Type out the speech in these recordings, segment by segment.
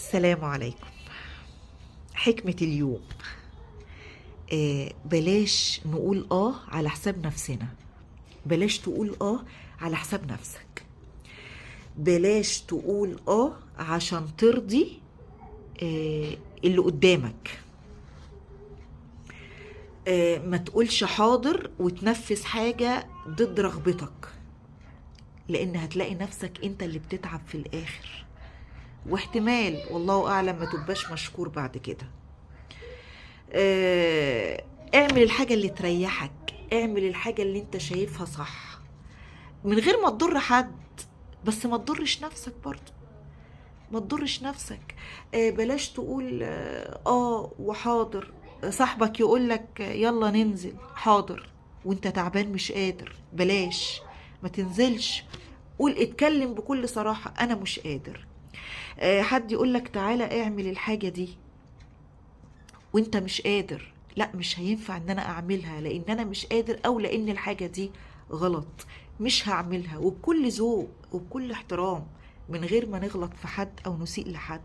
السلام عليكم. حكمة اليوم. بلاش نقول على حساب نفسنا. بلاش تقول على حساب نفسك. بلاش تقول عشان ترضي اللي قدامك. ما تقولش حاضر وتنفذ حاجة ضد رغبتك، لان هتلاقي نفسك انت اللي بتتعب في الاخر، واحتمال والله اعلم ما تبقاش مشكور بعد كده. اعمل الحاجة اللي تريحك، اعمل الحاجة اللي انت شايفها صح من غير ما تضر حد، بس ما تضرش نفسك برضو. ما تضرش نفسك. بلاش تقول وحاضر. صاحبك يقولك يلا ننزل، حاضر وانت تعبان مش قادر. بلاش، ما تنزلش. قول، اتكلم بكل صراحة، انا مش قادر. حد يقولك تعالى اعمل الحاجة دي وانت مش قادر، لا مش هينفع ان انا اعملها لان انا مش قادر، او لان الحاجة دي غلط. مش هعملها، وبكل ذوق وبكل احترام، من غير ما نغلط في حد او نسيء لحد.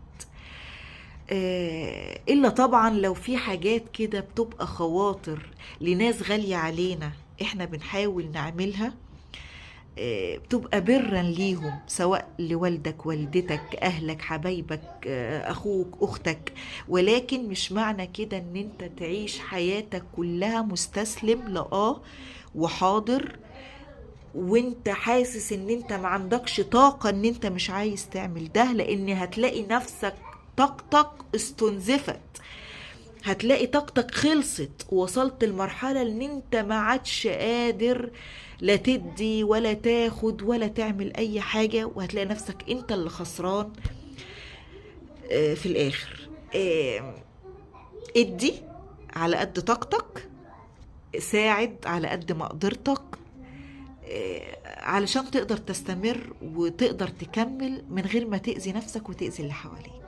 الا طبعا لو في حاجات كده بتبقى خواطر لناس غالية علينا، احنا بنحاول نعملها. بتبقى برا ليهم، سواء لوالدك، والدتك، اهلك، حبايبك، اخوك، اختك. ولكن مش معنى كده ان انت تعيش حياتك كلها مستسلم وحاضر، وانت حاسس ان انت ما عندكش طاقة، ان انت مش عايز تعمل ده، لان هتلاقي نفسك طاقتك استنزفت. هتلاقي طاقتك خلصت، ووصلت لمرحلة ان انت ما عادش قادر لا تدي ولا تاخد ولا تعمل اي حاجة، وهتلاقي نفسك انت اللي خسران في الاخر. ادي على قد طاقتك، ساعد على قد ما قدرتك، علشان تقدر تستمر وتقدر تكمل من غير ما تأذي نفسك وتأذي اللي حواليك.